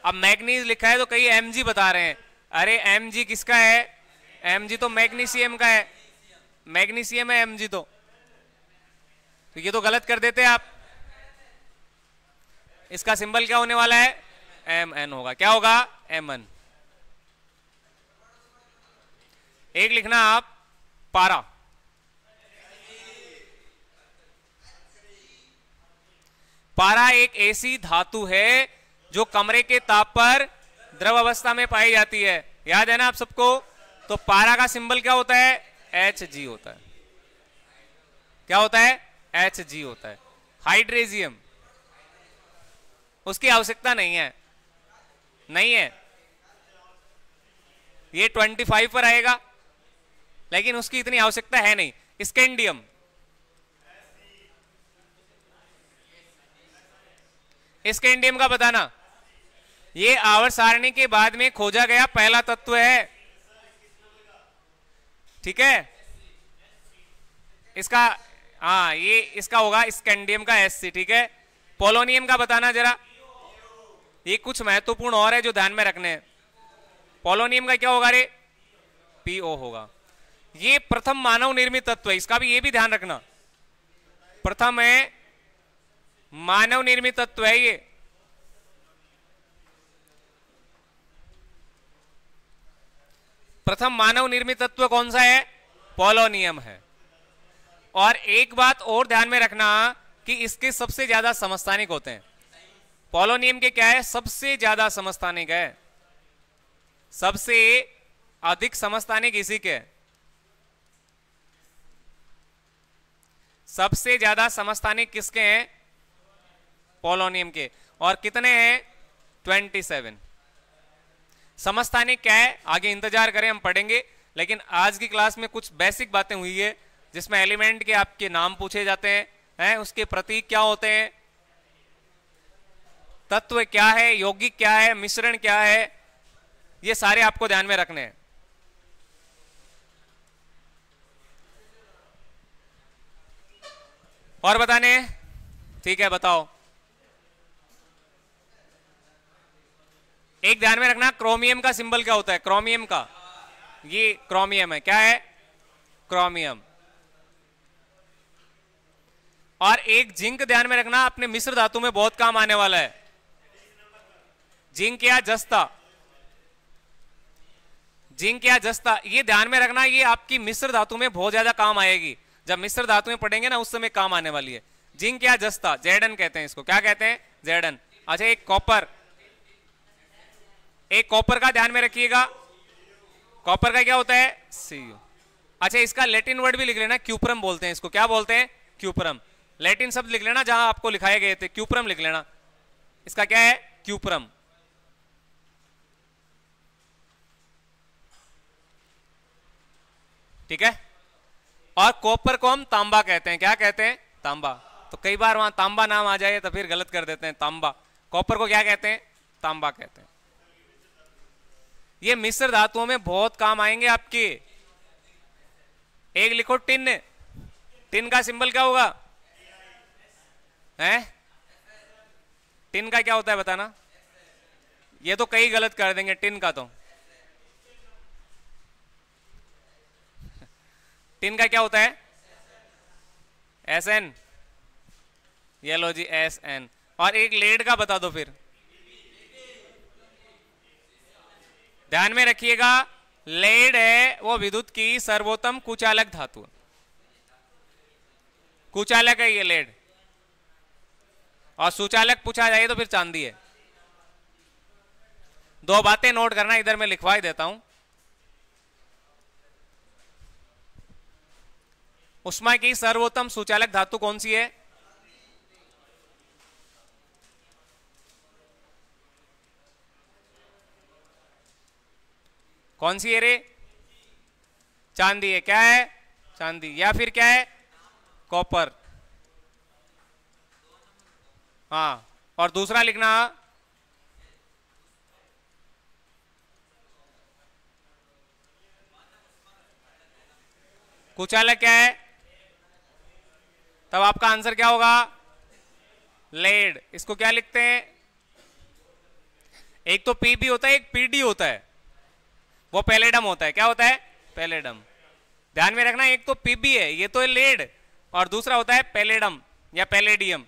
अब मैग्नीज लिखा है तो कई Mg बता रहे हैं। अरे Mg किसका है? Mg तो मैग्नीशियम का है, मैग्नीशियम है Mg तो ये तो गलत कर देते हैं आप। इसका सिंबल क्या होने वाला है? Mn होगा। क्या होगा? Mn। एक लिखना आप, पारा। पारा एक ऐसी धातु है जो कमरे के ताप पर द्रव अवस्था में पाई जाती है, याद है ना आप सबको? तो पारा का सिंबल क्या होता है? Hg होता है। क्या होता है? Hg होता है। हाइड्रेजियम, उसकी आवश्यकता नहीं है, नहीं है, ये 25 पर आएगा, लेकिन उसकी इतनी आवश्यकता है नहीं। स्कैंडियम, स्कैंडियम का बताना। ये आवर्त सारणी के बाद में खोजा गया पहला तत्व है, ठीक है। इसका हाँ ये इसका होगा स्कैंडियम का Sc, ठीक है। पोलोनियम का बताना जरा, ये कुछ महत्वपूर्ण और है जो ध्यान में रखने हैं। पोलोनियम का क्या होगा रे? PO होगा। ये प्रथम मानव निर्मित तत्व है, इसका भी ये भी ध्यान रखना, प्रथम है मानव निर्मित तत्व है ये। प्रथम मानव निर्मित तत्व कौन सा है? पोलोनियम है। और एक बात और ध्यान में रखना कि इसके सबसे ज्यादा समस्थानिक होते हैं। पोलोनियम के क्या है? सबसे ज्यादा समस्थानिक है, सबसे अधिक समस्थानिक इसी के, सबसे ज्यादा समस्थानिक किसके हैं? पोलोनियम के। और कितने हैं? 27। समस्थानिक क्या है आगे इंतजार करें, हम पढ़ेंगे। लेकिन आज की क्लास में कुछ बेसिक बातें हुई है जिसमें एलिमेंट के आपके नाम पूछे जाते हैं, उसके प्रतीक क्या होते हैं, तत्व क्या है, यौगिक क्या है, मिश्रण क्या है, ये सारे आपको ध्यान में रखने हैं। और बताने हैं? ठीक है बताओ। एक ध्यान में रखना, क्रोमियम का सिंबल क्या होता है? क्रोमियम का, ये क्रोमियम है, क्या है? क्रोमियम। और एक जिंक ध्यान में रखना, अपने मिश्र धातु में बहुत काम आने वाला है, जिंक या जस्ता, जिंक या जस्ता, ये ध्यान में रखना, ये आपकी मिश्र धातु में बहुत ज्यादा काम आएगी। जब मिश्र धातु में पढ़ेंगे ना उस समय काम आने वाली है। जिंक या जस्ता, जेडन कहते हैं इसको, क्या कहते हैं? जेडन। अच्छा एक कॉपर, एक कॉपर का ध्यान में रखिएगा, कॉपर का क्या होता है? Cu। अच्छा इसका लैटिन वर्ड भी लिख लेना, क्यूप्रम बोलते हैं इसको, क्या बोलते हैं? क्यूप्रम। लैटिन शब्द लिख लेना जहां आपको लिखाए गए थे, क्यूप्रम लिख लेना, इसका क्या है? क्यूप्रम। ठीक है। और कॉपर को हम तांबा कहते हैं, क्या कहते हैं? तांबा। तो कई बार वहां तांबा नाम आ जाए तो फिर गलत कर देते हैं, तांबा। कॉपर को क्या कहते हैं? तांबा कहते हैं। ये मिश्र धातुओं में बहुत काम आएंगे आपके। एक लिखो टिन, टिन का सिंबल क्या होगा? हैं? टिन का क्या होता है बताना? ये तो कई गलत कर देंगे टिन का तो। टिन का क्या होता है? SN। ये लो जी SN। और एक लेड का बता दो फिर। ध्यान में रखिएगा, लेड है वो विद्युत की सर्वोत्तम कुचालक धातु, कुचालक है ये लेड। और सुचालक पूछा जाए तो फिर चांदी है। दो बातें नोट करना, इधर मैं लिखवा ही देता हूं। उष्मा की सर्वोत्तम सुचालक धातु कौन सी है? कौन सी है रे? चांदी है। क्या है? चांदी। या फिर क्या है? कॉपर। हाँ, और दूसरा लिखना कुचालक क्या है? तब आपका आंसर क्या होगा? लेड। इसको क्या लिखते हैं? एक तो पीबी होता है, एक पीडी होता है, वो पैलेडम होता है। क्या होता है? पैलेडम। ध्यान में रखना, एक तो पीबी है, ये तो है लेड, और दूसरा होता है पैलेडम या पैलेडियम।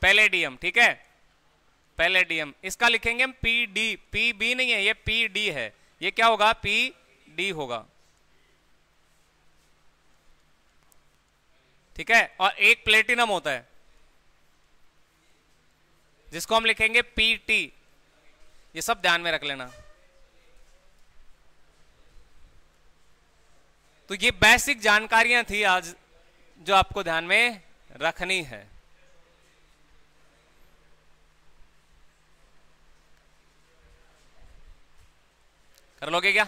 पैलेडियम, ठीक है, पैलेडियम। इसका लिखेंगे हम पीडी, पीबी नहीं है, ये पीडी है। ये क्या होगा? पीडी होगा, ठीक है। और एक प्लेटिनम होता है जिसको हम लिखेंगे पीटी। ये सब ध्यान में रख लेना। तो ये बेसिक जानकारियां थी आज जो आपको ध्यान में रखनी है। कर लोगे क्या?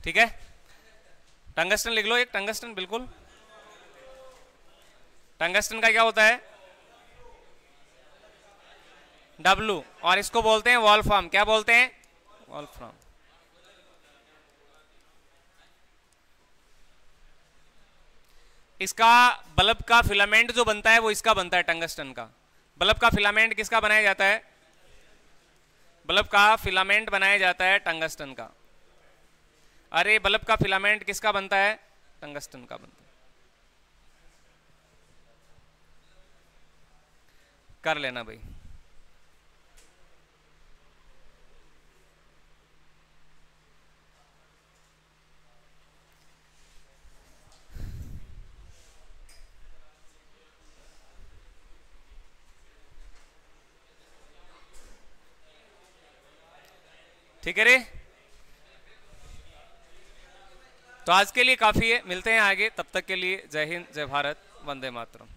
ठीक है, टंगस्टन लिख लो एक, टंगस्टन, बिल्कुल। टंगस्टन का क्या होता है? W, और इसको बोलते हैं वॉल्फ्राम। क्या बोलते हैं? वॉल्फ्राम। इसका बल्ब का फिलामेंट जो बनता है वो इसका बनता है, टंगस्टन का। बल्ब का फिलामेंट किसका बनाया जाता है? बल्ब का फिलामेंट बनाया जाता है टंगस्टन का। अरे बल्ब का फिलामेंट किसका बनता है? टंगस्टन का बनता है। कर लेना भाई। ठीक है रे, तो आज के लिए काफी है, मिलते हैं आगे, तब तक के लिए जय हिंद, जय भारत, वंदे मातरम।